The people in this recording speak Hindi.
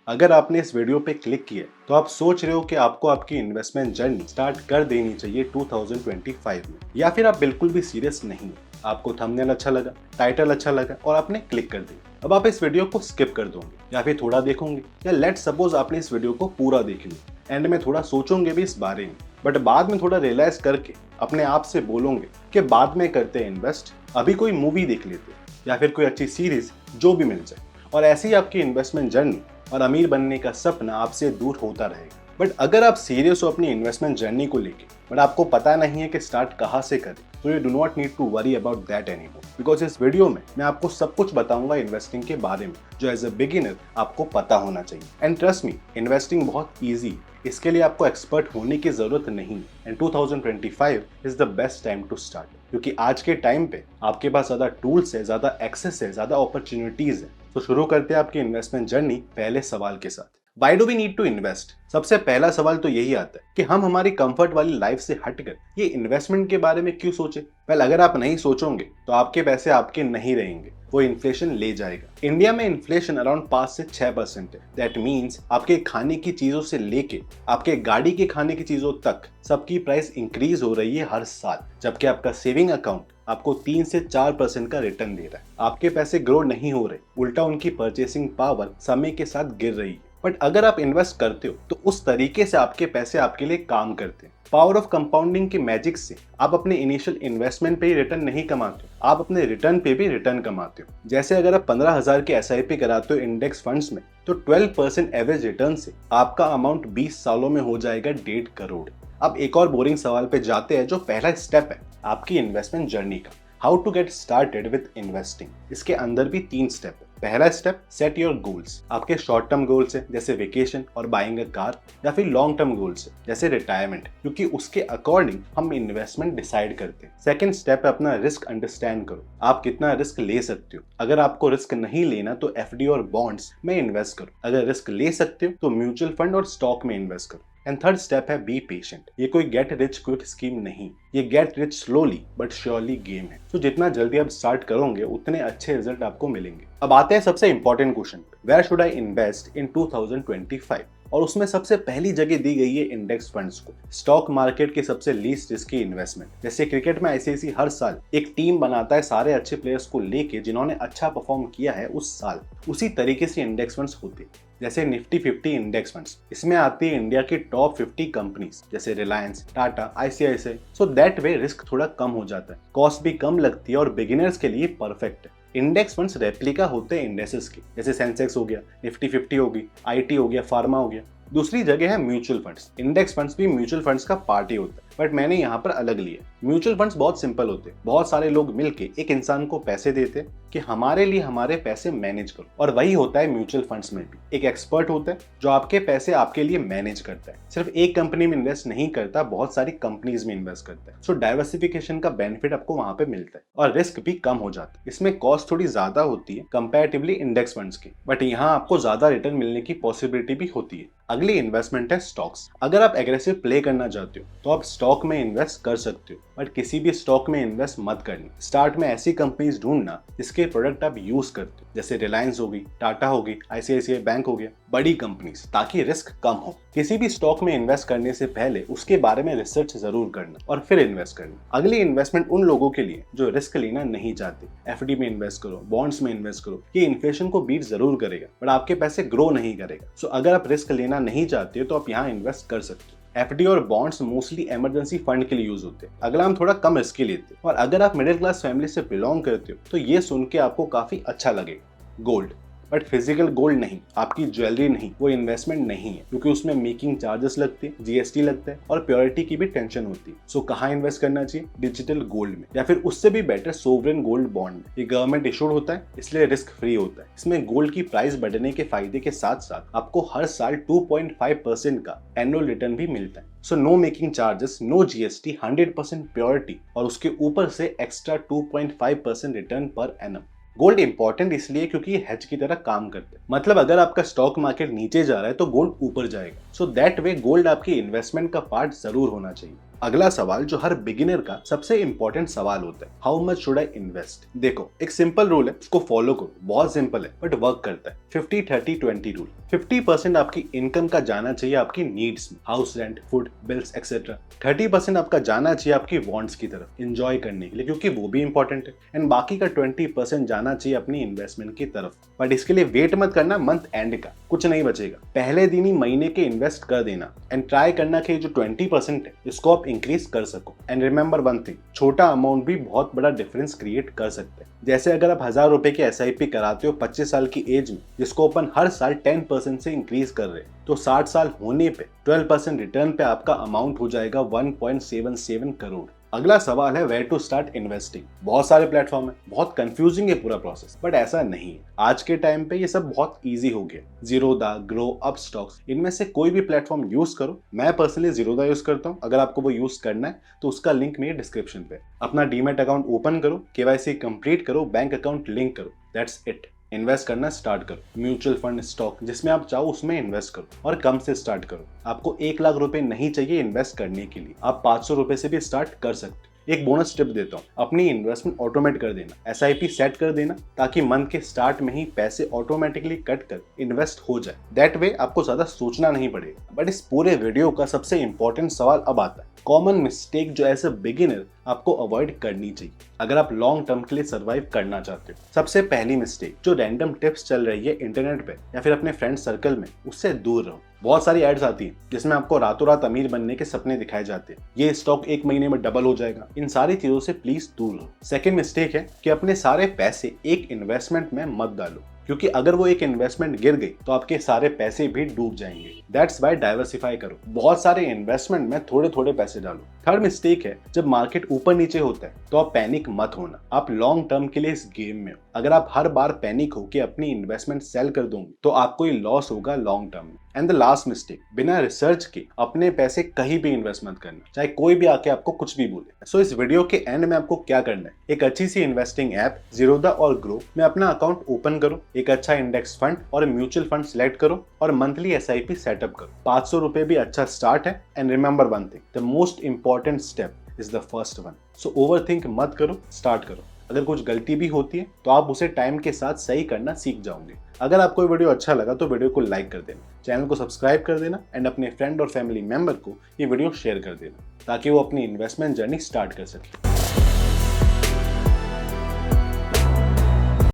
अगर आपने इस वीडियो पे क्लिक किया तो आप सोच रहे हो कि आपको आपकी इन्वेस्टमेंट जर्नी स्टार्ट कर देनी चाहिए 2025 में, या फिर आप बिल्कुल भी सीरियस नहीं हो। आपको थंबनेल अच्छा लगा, टाइटल अच्छा लगा और आपने क्लिक कर दिया। अब आप इस वीडियो को स्किप कर दोगे या फिर थोड़ा देखोगे, या लेट सपोज आपने इस वीडियो को पूरा देख लिया, एंड में थोड़ा सोचोगे भी इस बारे में, बट बाद में थोड़ा रियलाइज करके अपने आप से बोलोगे कि बाद में करते हैं इन्वेस्ट, अभी कोई मूवी देख लेते या फिर कोई अच्छी सीरीज जो भी मिल जाए, और ऐसे ही आपकी इन्वेस्टमेंट जर्नी और अमीर बनने का सपना आपसे दूर होता रहेगा। बट अगर आप सीरियस हो अपनी इन्वेस्टमेंट जर्नी को लेके, बट आपको पता नहीं है कि स्टार्ट कहाँ से करें, तो you do not need to worry about that anymore, because इस वीडियो में मैं आपको सब कुछ बताऊंगा इन्वेस्टिंग के बारे में जो एज अ बिगिनर आपको पता होना चाहिए। एंड ट्रस्ट मी, इन्वेस्टिंग बहुत ईजी है, इसके लिए आपको एक्सपर्ट होने की जरूरत नहीं। And 2025 is the best time to start, क्योंकि आज के टाइम पे आपके पास ज्यादा टूल्स है, ज्यादा एक्सेस है, ज्यादा अपॉर्चुनिटीज है। तो शुरू करते हैं आपकी इन्वेस्टमेंट जर्नी पहले सवाल के साथ। Why do we need to invest? सबसे पहला सवाल तो यही आता है कि हम हमारी कंफर्ट वाली लाइफ से हटकर ये इन्वेस्टमेंट के बारे में क्यों सोचे। वेल, अगर आप नहीं सोचोगे तो आपके पैसे आपके नहीं रहेंगे, वो इन्फ्लेशन ले जाएगा। इंडिया में इन्फ्लेशन अराउंड 5 से 6% है। दैट मीन्स आपके खाने की चीजों से लेके आपके गाड़ी के खाने की चीजों तक सबकी प्राइस इंक्रीज हो रही है हर साल, जबकि आपका सेविंग अकाउंट आपको 3 से 4% का रिटर्न दे रहा है। आपके पैसे ग्रो नहीं हो रहे, उल्टा उनकी परचेसिंग पावर समय के साथ गिर रही है। बट अगर आप इन्वेस्ट करते हो तो उस तरीके से आपके पैसे आपके लिए काम करते हैं। पावर ऑफ कंपाउंडिंग के मैजिक से आप अपने इनिशियल इन्वेस्टमेंट पे ही रिटर्न नहीं कमाते हो, आप अपने रिटर्न पे भी रिटर्न कमाते हो। जैसे अगर आप 15,000 के SIP कराते हो इंडेक्स फंड्स में, तो 12% एवरेज रिटर्न से आपका अमाउंट 20 सालों में हो जाएगा 1.5 करोड़। अब एक और बोरिंग सवाल पे जाते हैं, जो पहला स्टेप है आपकी इन्वेस्टमेंट जर्नी का, how to get started with investing. इसके अंदर भी 3 स्टेप है। पहला स्टेप, सेट योर गोल्स। आपके शॉर्ट टर्म गोल्स है जैसे वेकेशन और बाइंग अ कार, या फिर लॉन्ग टर्म गोल्स है जैसे रिटायरमेंट, क्योंकि उसके अकॉर्डिंग हम इन्वेस्टमेंट डिसाइड करते हैं। सेकंड स्टेप है अपना रिस्क अंडरस्टैंड करो, आप कितना रिस्क ले सकते हो। अगर आपको रिस्क नहीं लेना तो FD और बॉन्ड्स में इन्वेस्ट करो, अगर रिस्क ले सकते हो तो म्यूचुअल फंड और स्टॉक में इन्वेस्ट करो। एंड थर्ड स्टेप है बी पेशेंट। ये कोई गेट रिच क्विक स्कीम नहीं, ये get rich slowly but surely game है। तो जितना जल्दी आप स्टार्ट करोगे उतने अच्छे रिजल्ट आपको मिलेंगे। अब आते हैं सबसे important question, where should I invest in 2025? और उसमें सबसे पहली जगह दी गई है इंडेक्स फंड्स को, स्टॉक मार्केट के सबसे लीस्ट रिस्की इन्वेस्टमेंट। जैसे क्रिकेट में ICICI हर साल एक टीम बनाता है सारे अच्छे प्लेयर्स को लेके जिन्होंने अच्छा परफॉर्म किया है उस साल, उसी तरीके से इंडेक्स फंड्स होते हैं। जैसे निफ्टी 50 इंडेक्स फंड्स, इसमें आती है इंडिया की टॉप 50 कंपनीज जैसे Reliance, Tata, ICICI। So that way risk थोड़ा कम हो जाता है, कॉस्ट भी कम लगती है और बिगिनर्स के लिए परफेक्ट है। इंडेक्स फंड्स रेप्लिका होते हैं इंडेसेस के, जैसे सेंसेक्स हो गया, निफ्टी 50 होगी, IT हो गया, फार्मा हो गया। दूसरी जगह है म्यूचुअल फंड्स। इंडेक्स फंड्स भी म्यूचुअल फंड्स का पार्ट ही होता है, बट मैंने यहाँ पर अलग लिया। म्यूचुअल फंड्स बहुत सिंपल होते हैं, बहुत सारे लोग मिलके एक इंसान को पैसे देते हैं कि हमारे लिए हमारे पैसे मैनेज करो, और वही होता है म्यूचुअल फंड्स में भी। एक एक्सपर्ट होता है जो आपके पैसे आपके लिए मैनेज करता है, सिर्फ एक कंपनी में इन्वेस्ट नहीं करता, बहुत सारी कंपनीज में इन्वेस्ट करता है। सो डाइवर्सिफिकेशन का बेनिफिट आपको वहां पे मिलता है और रिस्क भी कम हो जाता है। इसमें कॉस्ट थोड़ी ज्यादा होती है कंपैरेटिवली इंडेक्स फंड्स की, बट यहाँ आपको ज्यादा रिटर्न मिलने की पॉसिबिलिटी भी होती है। अगली इन्वेस्टमेंट है स्टॉक्स। अगर आप एग्रेसिव प्ले करना चाहते हो तो आप स्टॉक में इन्वेस्ट कर सकते हो, बट किसी भी स्टॉक में इन्वेस्ट मत करना। स्टार्ट में ऐसी कंपनीज ढूंढना जिसके प्रोडक्ट आप यूज करते हो, जैसे रिलायंस होगी, टाटा होगी, ICICI बैंक हो गया, बड़ी कंपनीज, ताकि रिस्क कम हो। किसी भी स्टॉक में इन्वेस्ट करने से पहले उसके बारे में रिसर्च जरूर करना और फिर इन्वेस्ट करना। अगली इन्वेस्टमेंट उन लोगों के लिए जो रिस्क लेना नहीं चाहते। FD में इन्वेस्ट करो, बॉन्ड्स में इन्वेस्ट करो, ये इन्फ्लेशन को बीट जरूर करेगा बट आपके पैसे ग्रो नहीं करेगा। सो अगर आप रिस्क लेना नहीं चाहते हो तो आप यहाँ इन्वेस्ट कर सकते हो। FD और बॉन्ड्स मोस्टली इमरजेंसी फंड के लिए यूज होते हैं, अगला हम थोड़ा कम रिस्क लेते हैं। और अगर आप मिडिल क्लास फैमिली से बिलोंग करते हो तो ये सुन के आपको काफी अच्छा लगेगा। गोल्ड, बट फिजिकल गोल्ड नहीं, आपकी ज्वेलरी नहीं, वो इन्वेस्टमेंट नहीं है, क्योंकि उसमें मेकिंग चार्जेस लगते हैं, GST लगता है और प्योरिटी की भी टेंशन होती है। सो कहाँ इन्वेस्ट करना चाहिए? डिजिटल गोल्ड में, या फिर उससे भी बेटर सोवरेन गोल्ड बॉन्ड में। ये गवर्नमेंट इशूड होता है इसलिए रिस्क फ्री होता है। इसमें गोल्ड की प्राइस बढ़ने के फायदे के साथ साथ आपको हर साल 2.5% का एनुअल रिटर्न भी मिलता है। So no making charges, no GST, 100% purity और उसके ऊपर से extra 2.5% return per annum. Gold important इसलिए क्योंकि ये हेज की तरह काम करते हैं। मतलब अगर आपका स्टॉक मार्केट नीचे जा रहा है तो गोल्ड ऊपर जाएगा। सो दैट वे गोल्ड आपकी इन्वेस्टमेंट का पार्ट जरूर होना चाहिए। अगला सवाल जो हर बिगिनर का सबसे इंपॉर्टेंट सवाल होता है, how much should I invest. देखो एक सिंपल रूल है, उसको फॉलो करो, बहुत सिंपल है बट वर्क करता है। 50-30-20 रूल। 50% आपकी इनकम का जाना चाहिए आपकी नीड्स में, house rent, food, bills etcetera. 30% आपका जाना चाहिए आपकी वांट्स की तरफ, एंजॉय करने के लिए, क्योंकि वो भी इंपॉर्टेंट है। एंड बाकी का 20% जाना चाहिए अपनी इन्वेस्टमेंट की तरफ। बट इसके लिए वेट मत करना मंथ एंड का, कुछ नहीं बचेगा, पहले दिन ही महीने के इन्वेस्ट कर देना। एंड ट्राई करना कि जो 20% है इसको आप इंक्रीज कर सको। एंड रिमेंबर वन थिंग, छोटा अमाउंट भी बहुत बड़ा डिफरेंस क्रिएट कर सकते हैं। जैसे अगर आप 1000 रुपए की SIP कराते हो 25 साल की एज में, जिसको अपन हर साल 10% से इंक्रीज कर रहे हैं, तो 60 साल होने पे 12% रिटर्न पे आपका अमाउंट हो जाएगा 1.77 करोड़। अगला सवाल है वेयर टू स्टार्ट इन्वेस्टिंग। बहुत सारे प्लेटफॉर्म है, बहुत कंफ्यूजिंग है पूरा प्रोसेस, बट ऐसा नहीं है। आज के टाइम पे ये सब बहुत इजी हो गया। जीरोधा, ग्रो, अपस्टॉक्स, इनमें से कोई भी प्लेटफॉर्म यूज करो। मैं पर्सनली जीरोधा यूज करता हूँ। अगर आपको वो यूज करना है तो उसका लिंक मेरे डिस्क्रिप्शन पे। अपना डीमैट अकाउंट ओपन करो, KYC कंप्लीट करो, बैंक अकाउंट लिंक करो, दैट्स इट। इन्वेस्ट करना स्टार्ट करो। म्यूचुअल फंड, स्टॉक, जिसमें आप चाहो उसमें इन्वेस्ट करो और कम से स्टार्ट करो। आपको 1 लाख रुपए नहीं चाहिए इन्वेस्ट करने के लिए, आप 500 रुपए से भी स्टार्ट कर सकते हो। एक बोनस टिप देता हूँ, अपनी इन्वेस्टमेंट ऑटोमेट कर देना, SIP सेट कर देना, ताकि मंथ के स्टार्ट में ही पैसे ऑटोमेटिकली कट कर इन्वेस्ट हो जाए। दैट वे आपको ज्यादा सोचना नहीं पड़ेगा। बट इस पूरे वीडियो का सबसे इंपॉर्टेंट सवाल अब आता है, कॉमन मिस्टेक जो एज अ बिगिनर आपको अवॉइड करनी चाहिए अगर आप लॉन्ग टर्म के लिए सर्वाइव करना चाहते हो। सबसे पहली मिस्टेक, जो रैंडम टिप्स चल रही है इंटरनेट पे या फिर अपने फ्रेंड सर्कल में, उससे दूर रहो। बहुत सारी एड्स आती हैं जिसमें आपको रातों रात अमीर बनने के सपने दिखाए जाते हैं, ये स्टॉक 1 महीने में डबल हो जाएगा। इन सारी चीजों से प्लीज दूर रहो। सेकंड मिस्टेक है कि अपने सारे पैसे एक इन्वेस्टमेंट में मत डालो, क्योंकि अगर वो एक इन्वेस्टमेंट गिर गई तो आपके सारे पैसे भी डूब जाएंगे। दैट्स वाई डाइवर्सिफाई करो, बहुत सारे इन्वेस्टमेंट में थोड़े थोड़े पैसे डालो। थर्ड मिस्टेक है, जब मार्केट ऊपर नीचे होता है तो आप पैनिक मत होना, आप लॉन्ग टर्म के लिए इस गेम में हो। अगर आप हर बार पैनिक हो कि अपनी इन्वेस्टमेंट सेल कर दोगे तो आपको ही लॉस होगा लॉन्ग टर्म में। एंड द लास्ट मिस्टेक, बिना रिसर्च के अपने पैसे कहीं भी इन्वेस्ट मत करना, चाहे कोई भी आके आपको कुछ भी बोले। सो इस वीडियो के एंड में आपको क्या करना है, एक अच्छी सी इन्वेस्टिंग ऐप जीरोधा और ग्रो में अपना अकाउंट ओपन करो, एक अच्छा इंडेक्स फंड और म्यूचुअल फंड सिलेक्ट करो और मंथली SIP सेटअप करो। 500 रुपए भी अच्छा स्टार्ट है। And remember one thing, the most important step is the first one. So overthink मत करो, स्टार्ट करो। अगर कुछ गलती भी होती है तो आप उसे टाइम के साथ सही करना सीख जाओगे। अगर आपको ये वीडियो अच्छा लगा तो वीडियो को लाइक कर देना, चैनल को सब्सक्राइब कर देना एंड अपने फ्रेंड और फैमिली मेंबर को ये वीडियो शेयर कर देना, ताकि वो अपनी इन्वेस्टमेंट जर्नी स्टार्ट कर सके।